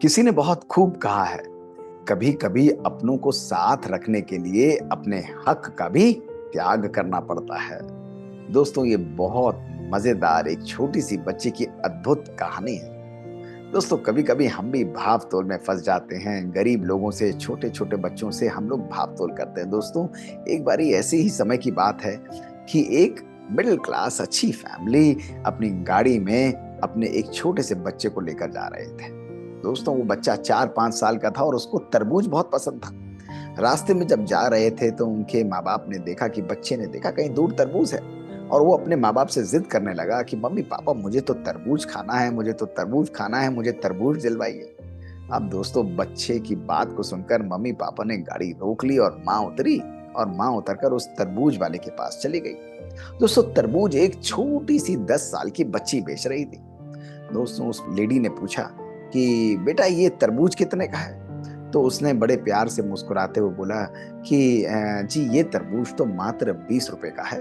किसी ने बहुत खूब कहा है, कभी कभी अपनों को साथ रखने के लिए अपने हक का भी त्याग करना पड़ता है। दोस्तों, ये बहुत मजेदार एक छोटी सी बच्ची की अद्भुत कहानी है। दोस्तों, कभी कभी हम भी भाव तोल में फंस जाते हैं। गरीब लोगों से, छोटे छोटे बच्चों से हम लोग भाव तोल करते हैं। दोस्तों, एक बारी ऐसे ही समय की बात है कि एक मिडिल क्लास अच्छी फैमिली अपनी गाड़ी में अपने एक छोटे से बच्चे को लेकर जा रहे थे। दोस्तों, वो बच्चा 4-5 साल का था और उसको तरबूज बहुत पसंद था। रास्ते में जब जा रहे थे तो उनके माँ बाप ने देखा कि बच्चे ने देखा कहीं दूर तरबूज है, और वो अपने माँ बाप से जिद करने लगा कि मम्मी पापा, मुझे तो तरबूज खाना है, मुझे तो तरबूज खाना है, मुझे तरबूज दिलवाइए। अब दोस्तों, बच्चे की बात को सुनकर मम्मी पापा ने गाड़ी रोक ली और माँ उतरी, और माँ उतरकर उस तरबूज वाले के पास चली गई। दोस्तों, तरबूज एक छोटी सी 10 साल की बच्ची बेच रही थी। दोस्तों, उस लेडी ने पूछा कि बेटा, ये तरबूज कितने का है? तो उसने बड़े प्यार से मुस्कुराते हुए बोला कि जी, ये तरबूज तो मात्र 20 रुपए का है।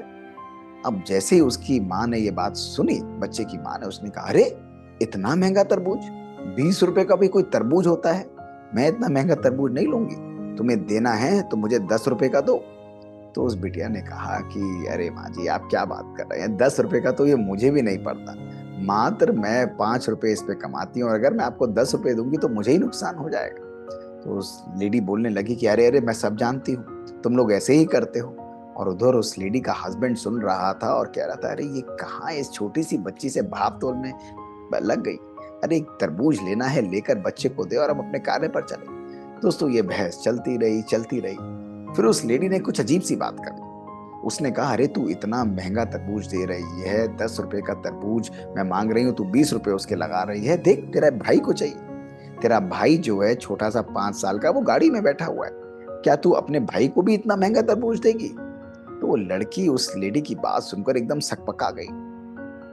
अब जैसे ही उसकी माँ ने ये बात सुनी, बच्चे की माँ ने, उसने कहा, अरे, इतना महंगा तरबूज? 20 रुपए का भी कोई तरबूज होता है? मैं इतना महंगा तरबूज नहीं लूंगी। तुम्हें देना है तो मुझे 10 रुपए का दो। तो उस बिटिया ने कहा कि अरे माँ जी, आप क्या बात कर रहे हैं? 10 रुपए का तो ये मुझे भी नहीं पड़ता। मात्र मैं 5 रुपए इस पे कमाती हूँ, और अगर मैं आपको 10 रुपए दूंगी तो मुझे ही नुकसान हो जाएगा। तो उस लेडी बोलने लगी कि अरे अरे, मैं सब जानती हूँ, तुम लोग ऐसे ही करते हो। और उधर उस लेडी का हस्बैंड सुन रहा था और कह रहा था, अरे ये कहाँ इस छोटी सी बच्ची से भाव तोल में लग गई। अरे, एक तरबूज लेना है, लेकर बच्चे को दे और हम अपने कार्य पर चले। दोस्तों, ये बहस चलती रही, चलती रही। फिर उस लेडी ने कुछ अजीब सी बात कर दी। उसने कहा, अरे तू इतना महंगा तरबूज दे रही है, 10 रुपए का तरबूज मैं मांग रही हूँ, तू 20 रुपए उसके लगा रही है। देख, तेरा भाई को चाहिए। तेरा भाई जो है छोटा सा 5 साल का, वो गाड़ी में बैठा हुआ है। क्या तू अपने भाई को भी इतना महंगा तरबूज देगी? तो वो लड़की उस लेडी की बात सुनकर एकदम सकपका गई।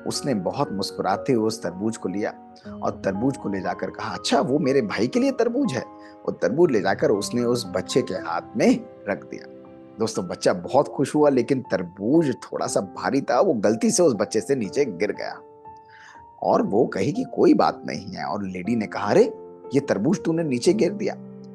उसने बहुत मुस्कुराते हुए उस तरबूज को लिया और तरबूज को ले जाकर कहा, अच्छा, वो मेरे भाई के लिए तरबूज है। वो तरबूज ले जाकर उसने उस बच्चे के हाथ में रख दिया। दोस्तों, बच्चा बहुत खुश हुआ, लेकिन तरबूज थोड़ा सा भारी था, वो गलती से उस बच्चे से नीचे गिर गया। और वो कही कि कोई बात नहीं है, और लेडी ने कहा, अरे, ये तरबूज तूने नीचे गिर दिया,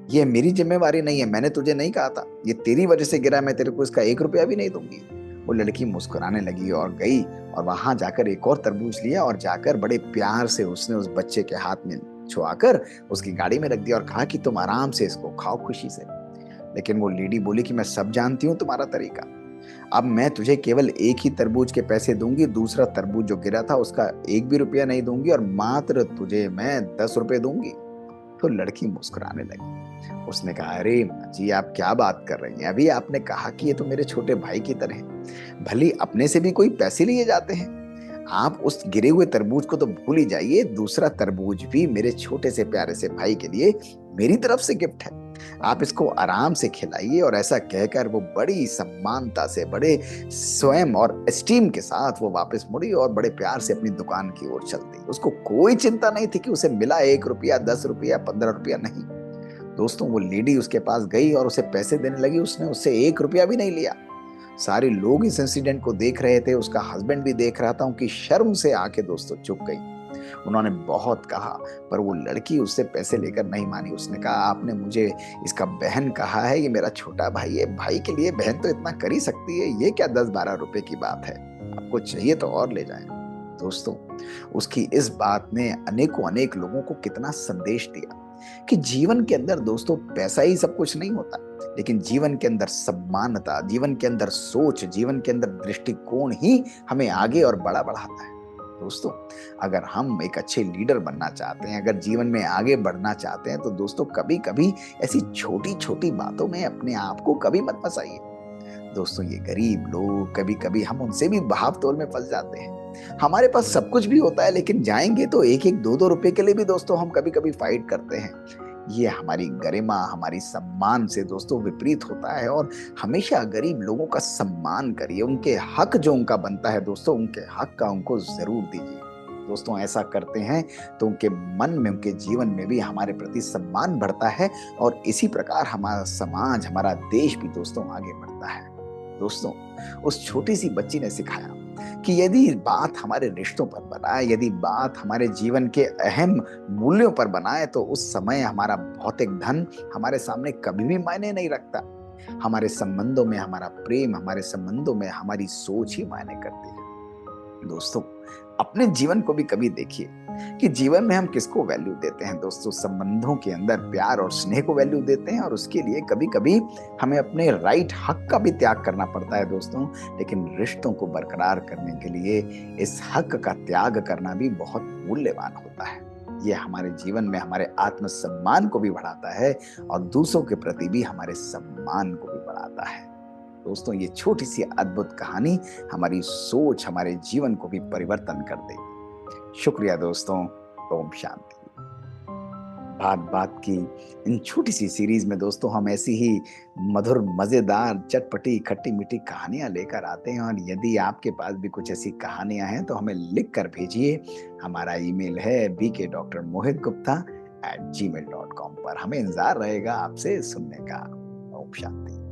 ये मेरी जिम्मेवारी नहीं है, मैंने तुझे नहीं कहा था, ये तेरी वजह से गिरा, मैं तेरे को इसका 1 रुपया भी नहीं दूंगी। वो लड़की मुस्कुराने लगी और गई, और वहां जाकर एक और तरबूज लिया, और जाकर बड़े प्यार से उसने उस बच्चे के हाथ में छुआकर उसकी गाड़ी में रख दिया और कहा कि तुम आराम से इसको खाओ, खुशी से। लेकिन वो लेडी बोली कि मैं सब जानती हूँ तुम्हारा तरीका। अब मैं तुझे केवल एक ही तरबूज के पैसे दूंगी, दूसरा तरबूज जो गिरा था उसका 1 भी रुपया नहीं दूंगी, और मात्र तुझे मैं 10 रुपए दूंगी। तो लड़की मुस्कुराने लगी। उसने कहा, अरे माँ जी, आप क्या बात कर रही हैं? अभी आपने कहा कि ये तो मेरे छोटे भाई की तरह है। भले अपने से भी कोई पैसे लिए जाते हैं। आप उस गिरे हुए तरबूज को तो भूल ही जाइए, दूसरा तरबूज भी मेरे छोटे से प्यारे से भाई के लिए मेरी तरफ से गिफ्ट है। आप इसको आराम से खिलाइए। और ऐसा कहकर वो बड़ी सम्मानता से, बड़े स्वयं और एस्टीम के साथ वो वापस मुड़ी और बड़े प्यार से अपनी दुकान की ओर चल दी। उसको कोई चिंता नहीं थी कि उसे मिला 1 रुपया, 10 रुपया, 15 रुपया नहीं। दोस्तों, वो लेडी उसके पास गई और उसे पैसे देने लगी। उसने उससे 1 रुपया भी नहीं लिया। सारे लोग इस इंसिडेंट को देख रहे थे, उसका हस्बैंड भी देख रहा था। उनकी शर्म से आंखें दोस्तों झुक गई। उन्होंने बहुत कहा, पर वो लड़की उससे पैसे लेकर नहीं मानी। उसने कहा, आपने मुझे इसका बहन कहा है, ये मेरा छोटा भाई है, भाई के लिए बहन तो इतना कर ही सकती है, ये क्या 10-12 रुपए की बात है? आपको चाहिए तो और ले जाएं। दोस्तों, उसकी इस बात ने अनेकों अनेक लोगों को कितना संदेश दिया कि जीवन के अंदर दोस्तों पैसा ही सब कुछ नहीं होता, लेकिन जीवन के अंदर सम्मानता, जीवन के अंदर सोच, जीवन के अंदर दृष्टिकोण ही हमें आगे और बड़ा बढ़ाता है। दोस्तों, अगर हम एक अच्छे लीडर बनना चाहते हैं, अगर जीवन में आगे बढ़ना चाहते हैं, तो दोस्तों कभी कभी ऐसी छोटी छोटी बातों में अपने आप को कभी मत फंसाइए। दोस्तों, ये गरीब लोग, कभी कभी हम उनसे भी बहाव-तोल में फंस जाते हैं। हमारे पास सब कुछ भी होता है, लेकिन जाएंगे तो एक एक दो दो रुपए के लिए भी दोस्तों हम कभी कभी फाइट करते हैं। ये हमारी गरिमा, हमारी सम्मान से दोस्तों विपरीत होता है। और हमेशा गरीब लोगों का सम्मान करिए, उनके हक जो उनका बनता है दोस्तों, उनके हक का उनको जरूर दीजिए। दोस्तों, ऐसा करते हैं तो उनके मन में, उनके जीवन में भी हमारे प्रति सम्मान बढ़ता है, और इसी प्रकार हमारा समाज, हमारा देश भी दोस्तों आगे बढ़ता है। दोस्तों, उस छोटी सी बच्ची ने सिखाया कि यदि बात हमारे रिश्तों पर बनाए, यदि बात हमारे जीवन के अहम मूल्यों पर बनाए, तो उस समय हमारा भौतिक धन हमारे सामने कभी भी मायने नहीं रखता। हमारे संबंधों में हमारा प्रेम, हमारे संबंधों में हमारी सोच ही मायने करती है। दोस्तों, अपने जीवन को भी कभी देखिए कि जीवन में हम किसको वैल्यू देते हैं। दोस्तों, संबंधों के अंदर प्यार और स्नेह को वैल्यू देते हैं, और उसके लिए कभी कभी हमें अपने राइट हक का भी त्याग करना पड़ता है दोस्तों। लेकिन रिश्तों को बरकरार करने के लिए इस हक का त्याग करना भी बहुत मूल्यवान होता है। ये हमारे जीवन में हमारे आत्मसम्मान को भी बढ़ाता है, और दूसरों के प्रति भी हमारे सम्मान को भी बढ़ाता है। दोस्तों, ये छोटी सी अद्भुत कहानी हमारी सोच, हमारे जीवन को भी परिवर्तन कर देगी। शुक्रिया दोस्तों। ओम शांति। बात बात की इन छोटी सी सीरीज में दोस्तों हम ऐसी ही मधुर, मजेदार, चटपटी, खट्टी मीठी कहानियां लेकर आते हैं, और यदि आपके पास भी कुछ ऐसी कहानियां हैं तो हमें लिख कर भेजिए। हमारा ईमेल है bk.mohitgupta@gmail.com पर। हमें इंतजार रहेगा आपसे सुनने का। ओम शांति।